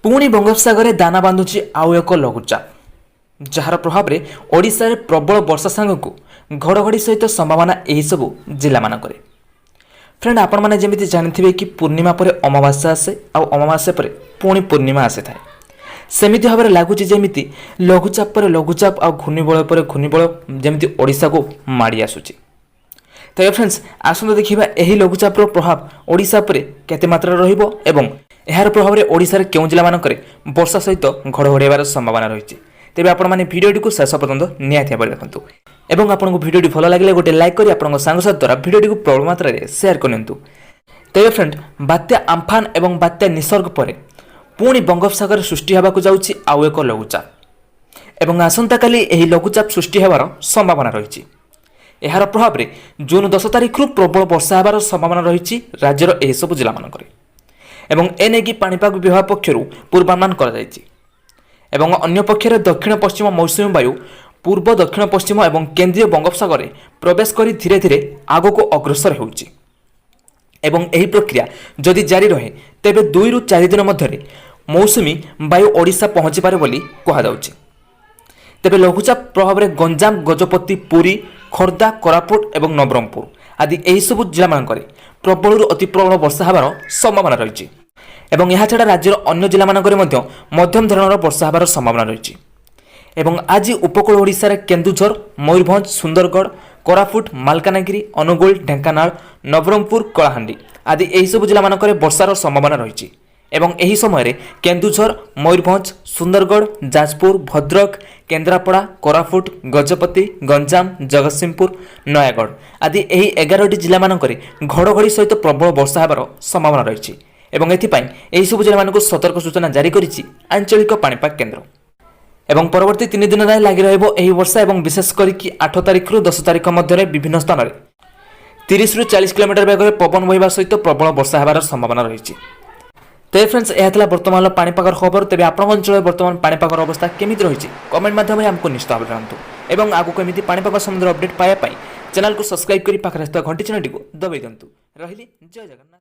पुणी बंगोपसागर दाना बांधुची आउ एक लघुचाप जार प्रभाव में ओडिशा रे प्रबल वर्षा सांग को घड़घड़ी सहित संभावना यही सबू जिला मानक फ्रेंड आपण मैंने जमी जानते कि पूर्णिमा पर अमावास्या आसे आउ अमावास्या पर पुणी पूर्णिमा आसी थाए सेमिति भाव में लगुच जमी लघुचाप पर लघुचाप आ घूर्णिबल पर घूर्णिबल जमी ओडिशा को माड़ी आसुची। तो फ्रेंड्स आसंता देखिबा एही लघुचापर प्रभाव ओडिशा पर केते मात्रा रहिबो एवं एहार प्रभाव में ओडिशा रे केउ जिला मानकरे वर्षा सहित घड़घड़ाइबार संभावना रही। तेबे आपण माने भिडियोटी को शेष पर्यंत निहाती भाव देखंतु एवं आपनको भिडियोटी भल लगे गोटे लाइक करी आपन सांगसाथ द्वारा भिडियोटी को प्रबल मात्रा रे शेयर करनियंतु। तेबे फ्रेंड बात्या आम्फान एवं बात्या निसर्ग पर पुणी बंगोपसागर सृष्टि हेबाकु जाउछि आउ एक लघुचाप एवं आसंता काली एही लघुचाप सृष्टि हेबार संभावना रही। एहार प्रभाव में जून 10 तारिख रु प्रबल वर्षा हेबार संभावना रही राज्यर एही सब जिला मानकरे एवं एनेगी पाणीपाग विभाग पक्षर पूर्वानुमान करा जायछि। एवं अन्य पक्षरे दक्षिण पश्चिम मौसुमी वायु पूर्व दक्षिण पश्चिम एवं केंद्रीय बंगोपसागर प्रवेश करी धीरे धीरे आगको अग्रसर होउछि एवं एही प्रक्रिया जदि जारी रहे तेबे 2 रु 4 दिन मध्यरे मौसुमी वायु ओडिशा पहुंची पारे बोली कहा जाउछि। तेबे लघुचाप प्रभाव में गंजाम गजपति पुरी खोर्धा कोरापुट एवं नवरंगपुर आदि यही सब जिला मानकरे प्रबल अति प्रबल वर्षा हेबार संभावना रही एवं यह छड़ा राज्यर अन्य जिला मानकरे मध्यम धरणर वर्षा हेबार संभावना रही। एवं आज उपकूल ओडिशा केन्दुझर मयूरभंज सुंदरगढ़ कोरापुट मालकानगिरी अनुगुल ढेंकानाल नवरंगपुर कलाहांडी आदि यही सब जिला मानकरे वर्षार संभावना रही एवं एही समय केन्दुझर मयूरभंज सुंदरगढ़ जाजपुर भद्रक केन्द्रापड़ा कोरापुट गजपति गंजाम जगतसिंहपुर नयागढ़ आदि यही 11टी जिला मानकरे घड़घड़ी सहित प्रबल वर्षा हेबार संभावना रही एवं एथिपाई एही सब जिला मानकु सतर्क सूचना जारी करिछि आंचलिक पाणीपाग केन्द्र। एवं परवर्ती 3 दिन जाए लगी रहिबो एही वर्षा एवं विशेष करिकि 8 तारिख रु 10 तारिख मध्य विभिन्न स्थान में 30 रु 40 किलोमीटर वेग पवन बहिबा सहित प्रबल वर्षा हेबार संभावना रही। तो फ्रेंड्स यह पाणीपाग खबर। तेज आप अंचल बर्तमान पाणीपाग अवस्था केमी रही कमेंट माध्यम आमको निश्चित भाव जानतु एवं आगको एमती पाणीपाग संबंधी अपडेट पाइबा चैनल को सब्सक्राइब कर पाखे घंटी चिन्हटी को दबाई दिंतु। रही जय जगन्नाथ।